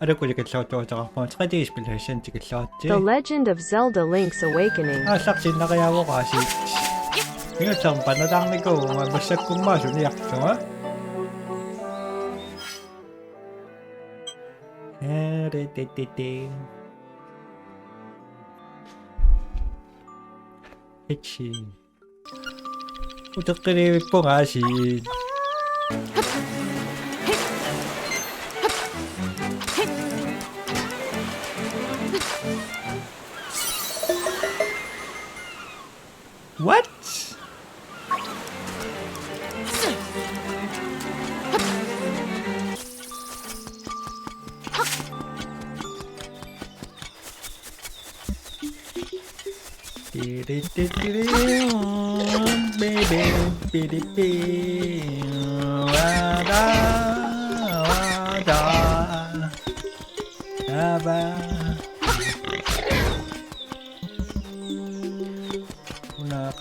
Aluku tikelluartuutaqarpuma teqatigispillassan tikelluarti. The Legend of Zelda Link's Awakening. Aassarsinnaqayaavoqaasiit. Ingutsarm panatarnikuuma massakkummaasunniartuga. Itchi. Uteqqiliippungaasiit. What?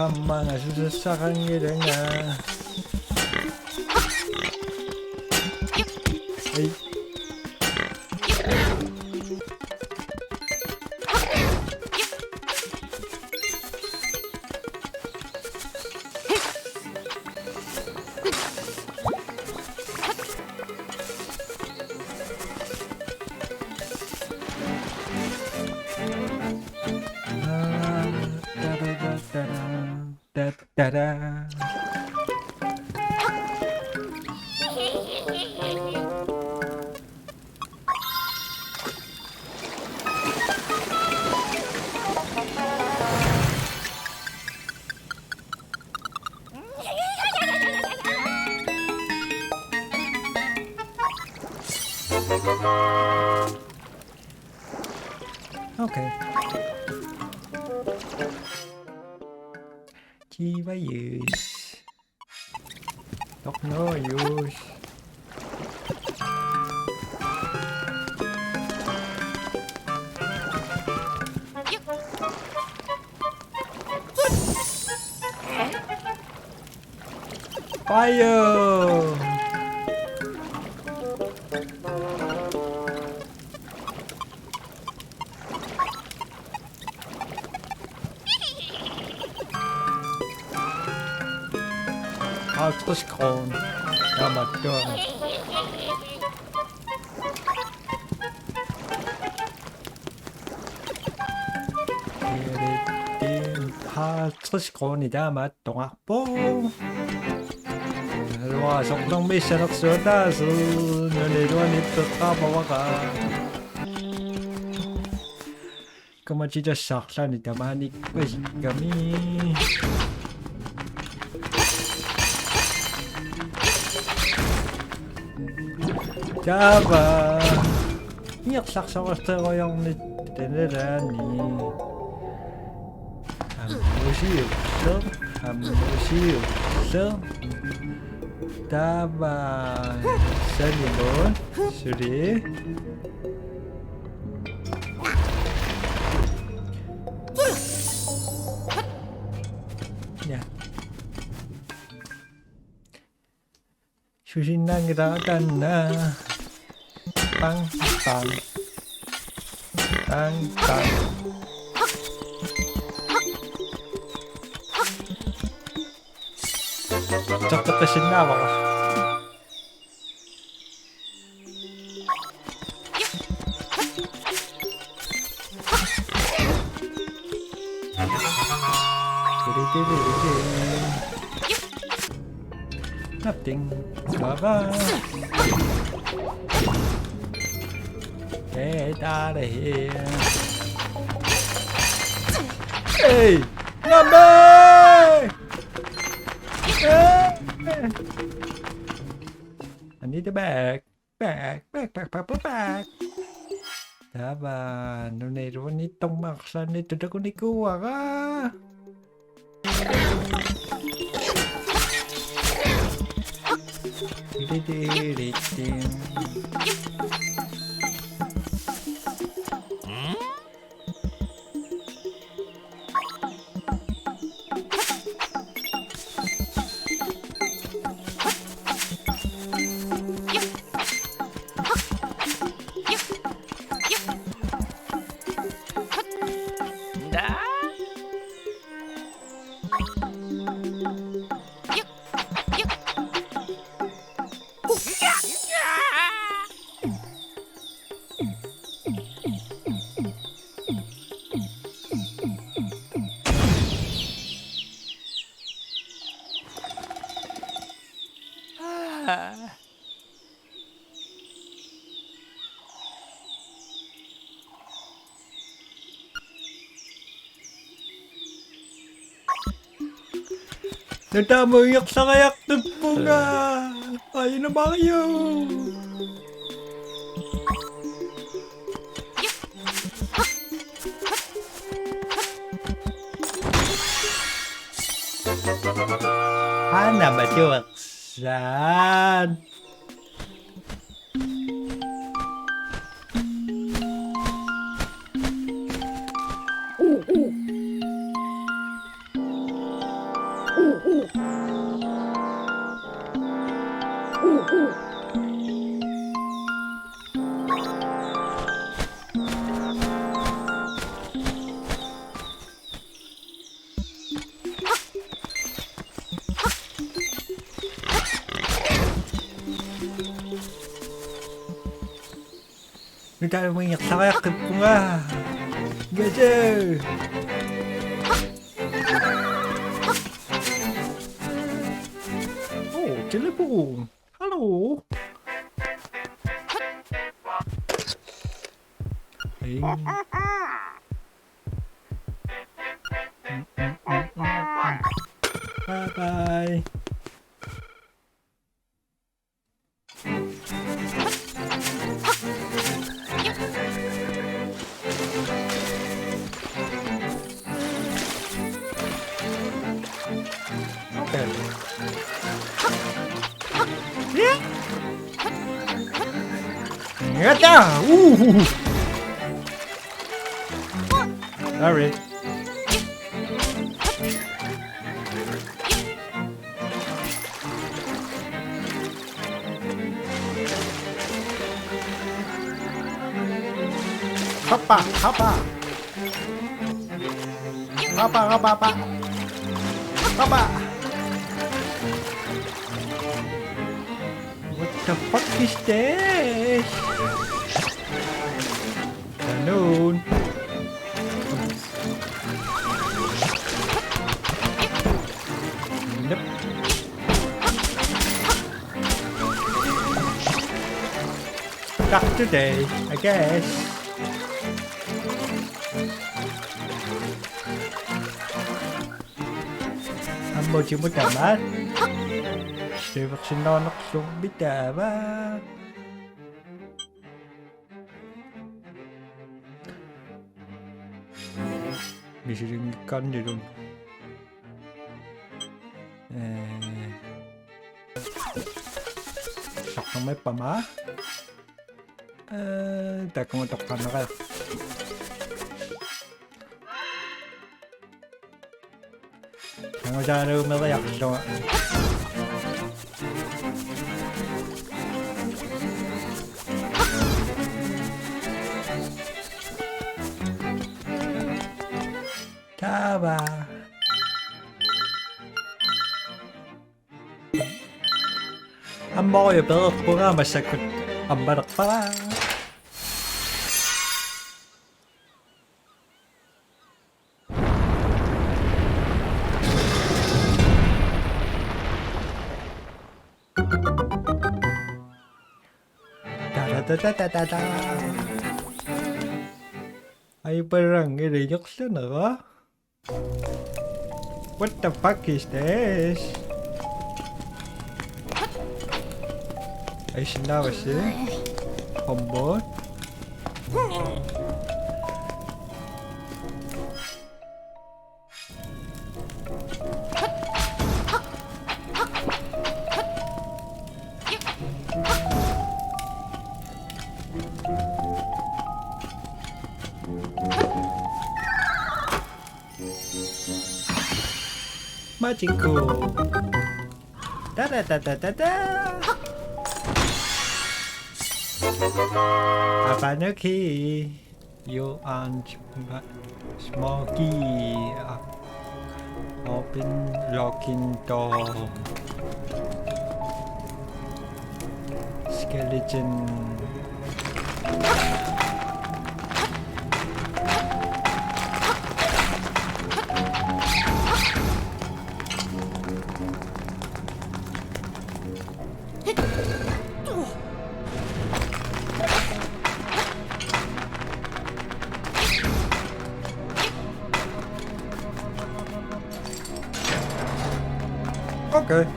Mga susasakang nga. Ay. Da-da. Okay. Chi ba use? Doch no use. Fire! Kroon. Ja, 맞죠. Kron이다 맞동학보. 와 속동 미션 없어다수 너네도 니트가 봐와가. 그만 진짜 싹산이다 많이 빠지감이. Java. Hier zag zo was er al niet niet. Amusiu, zo. Java. Salimon, sorry. Ya. Susinang gerakan na. Bang. Çok da kaşındı ama. Nothing. Bye-bye. Get out of here. Hey! Number! Hey! I need the bag. Bag. Tama. Nung itong maksan nito na ko ni kuha ka. Nadamay sa kayak ng bunga. Ayun na Mario. Hana matiwaksan. Nadamay sa kayak ng bunga. Gazer. Oh, telephone. Hello. Hey. Bye-bye. Okay. Yeah. Yata! Ooh! Sorry. Hoppa! Hoppa! Hoppa! Hoppa! Hoppa! Hoppa! What the fuck is this? Ganon. Nope. Not today, I guess. 한 번쯤 못하면 실박신 너는 좀 믿다봐. 미시린 간지름. 잠깐만 봐봐. 잠깐만 또 가나가. 장어자를 음악을 약속. 잡아. 안 먹어요. 배고프구나. 맛있고 안 받았다. 다다다다다다. Ay parang reaction nữa. What the fuck is this? Ay sinawa siya. Combo. Macinku. Da da da da da da. Apa nuki? You and Smokey. Open locking door. Skeleton. Okay.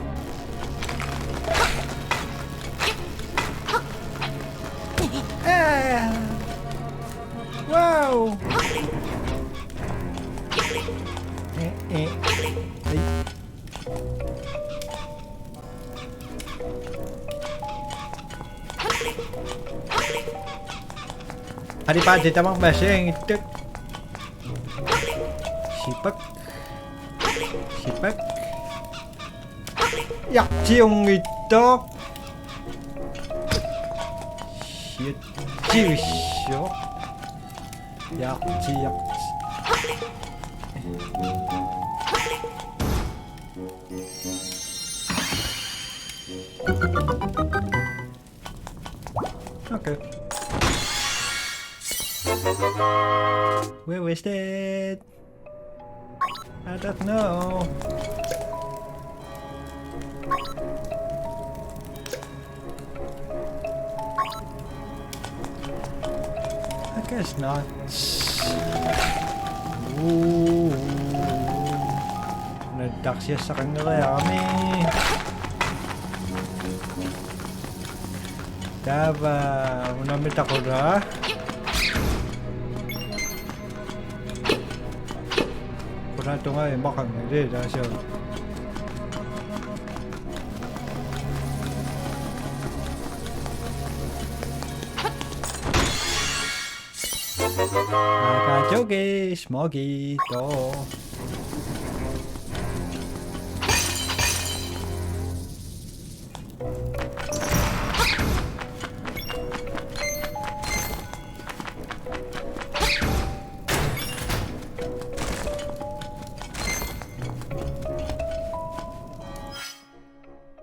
Ah! Wow! Ay. Hadi pa, dito mang basing itik. Sipak. 약지용 이떡. 지으쇼. 약지. Okay. Where was that? I don't know. I guess not. Ooh. Nagdak siya sa kanarami. Dava, unamit ako na. Kurado nga eh, makang hindi. Dahil Jogi, Smoggy, to.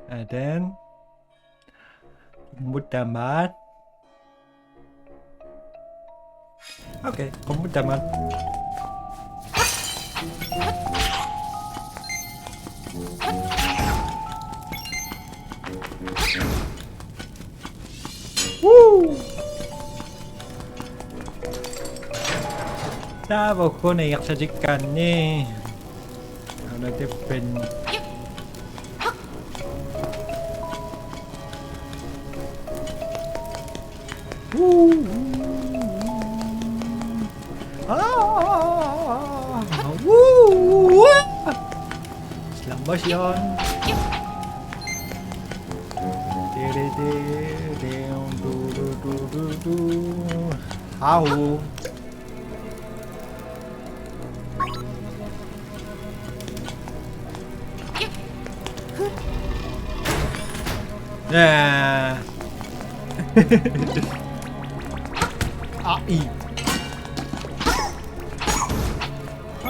And then Mutamat. Okay, Mutamat. Woo! Tao ko naiyak sa jikan ni. Ano depend. Woo! Ah! Woo! Lambas yon. How? Yeah.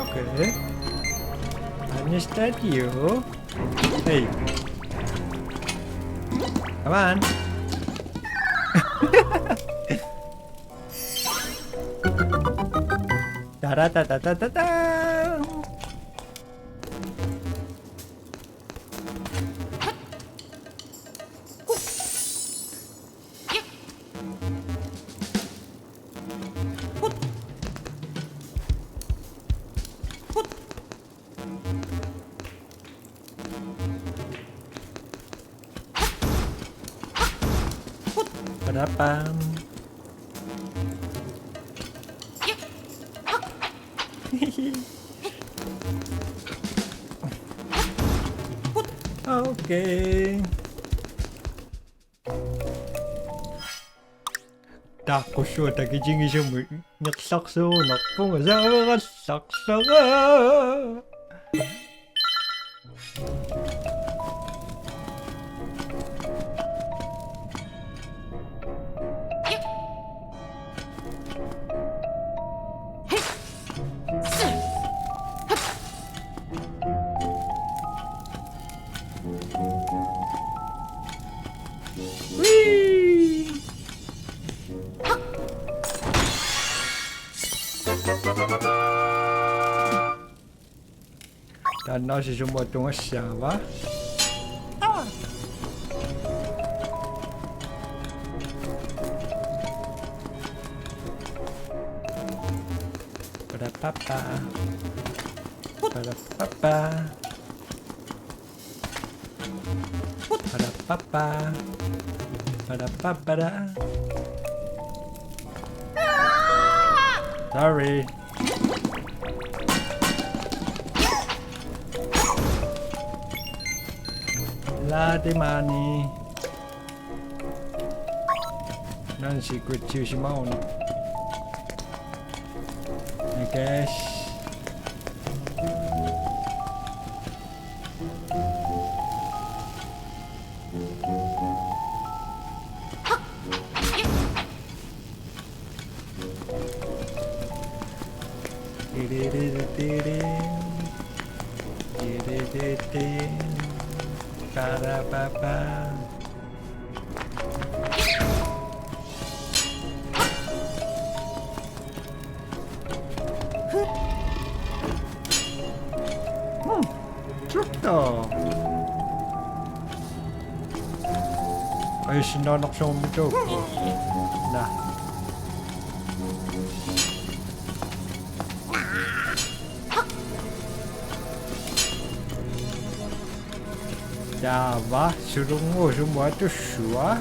Okay. I'm just at you. Hey. Come on. Da da da da da da da. Padapam. Okay. Tako siya, tagijingi siya mo. Naksakso, nakpunga sa saksaka. Tanaw si sumotong asawa. Para papa. 빠라빠빠 빠라빠빠라. Sorry. 라디마니. 난 시크릿 지우시마온. I guess. 빠라빠빠. 좋다. 아이씨, 나 낙서 못 줘. 나. Ya va, suruh semua tu sua.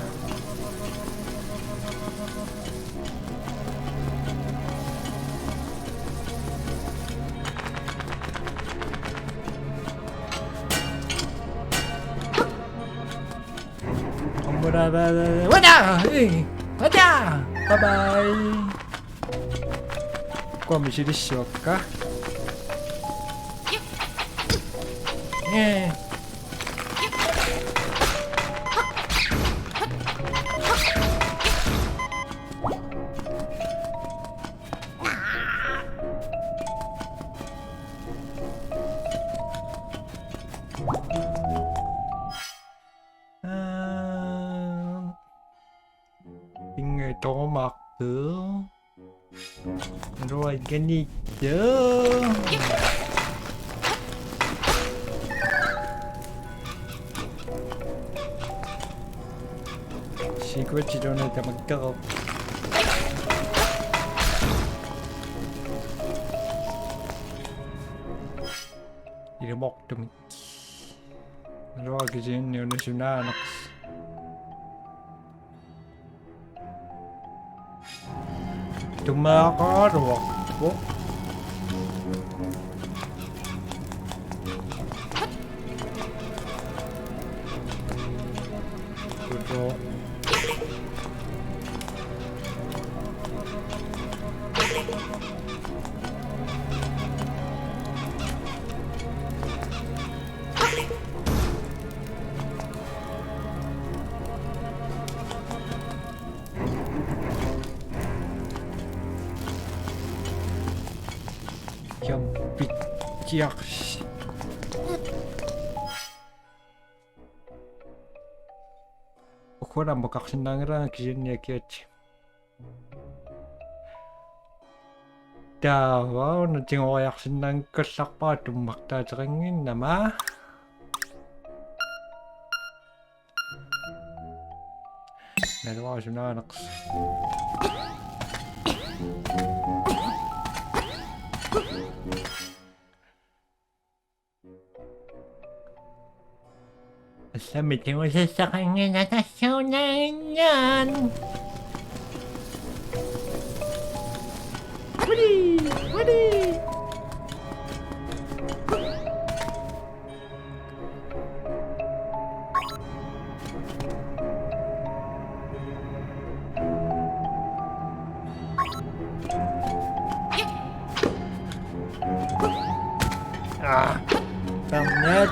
Wadah, wadah, bye bye. Kau mesti disok kah? Người to mặt nữa rồi cái gì chứ secret chỉ đâu này ta mặc câu đi được bọc tụi mình rồi cái gì nếu nó xuống ra nó tụi mơ có ruột bố ruột yang bijak. Ukuran bakak senangnya kisahnya kiat. Dawa nanti ngoyak senang kesak padu makta cerengin nama. Nawa senang anak. Sabi ko sa kanya nakasunan yan. Wadi! Wadi! Ah! Pangit!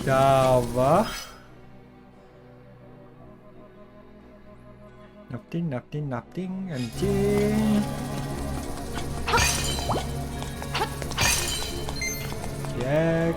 Java nothing anjing Jack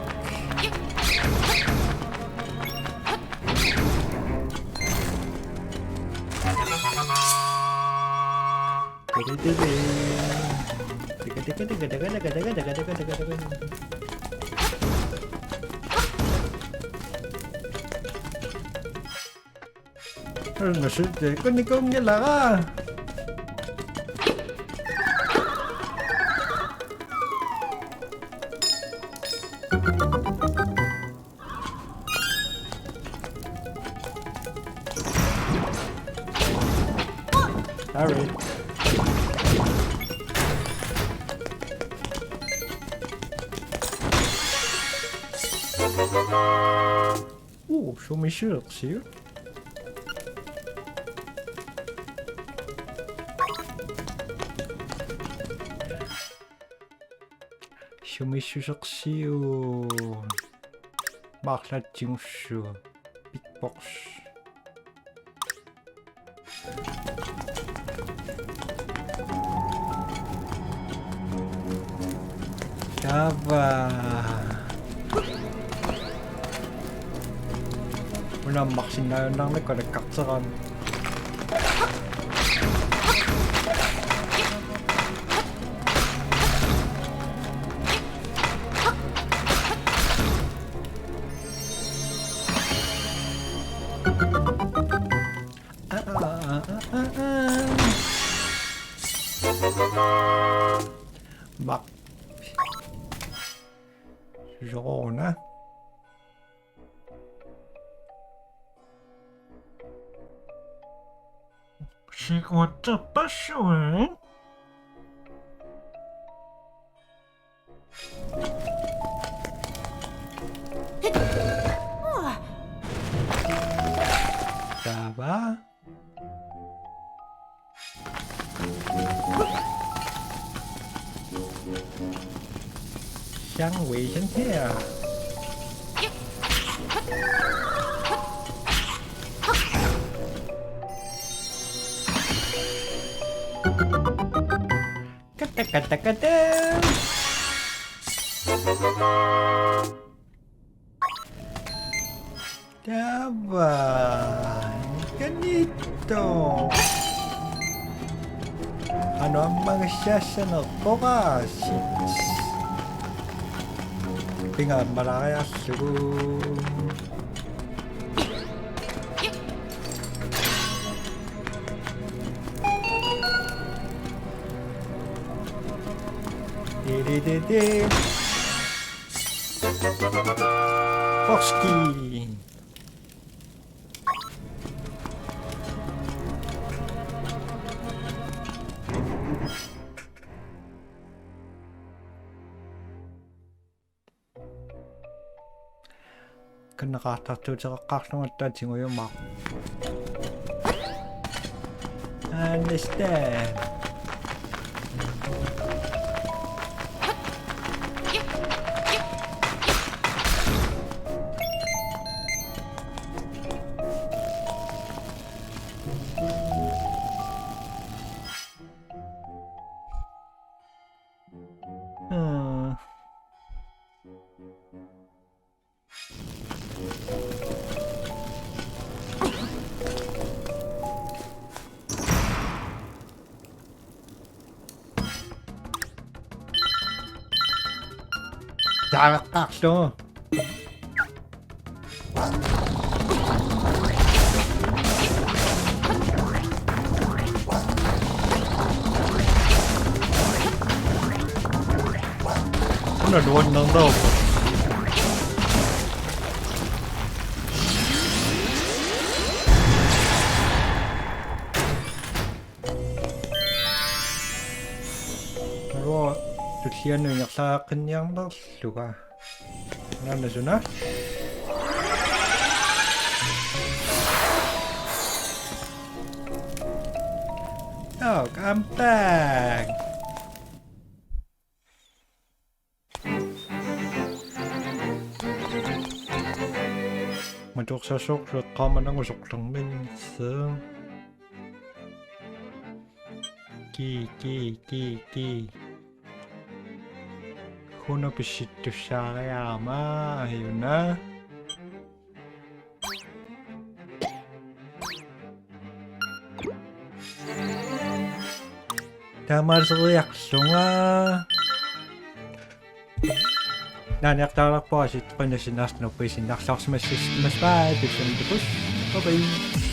nó sẽ để con đi công như là Alright. Oh, show me shirts here. Show me shirts here. Baklat yung shoe. Big box. Java. Wala maksin na yun lang nagkaksakan. Bak. Zona. Sigurta passion. Diba?香味真甜。Kata kata kata. Diba? Ganito. Ano ang mga sasanok ko kasi? Tingnan malaya siguro. Di. Foxky. Kan nakatattoo sa kakak ng touching ko yung map. Understand. Kakak Nadoon lang daw. Pero siya nung sa kanyang lugar. Ano na na? Oh, I'm back. Madok sa sok sa kama ng usok lang minsan. Ki. Kung napisito siya kaya ama, ayun na. Tama sa reaksyon nga. Nanaktarak po kasi ito pa na sinas na po yung sinaksak sa mas bye. Bye.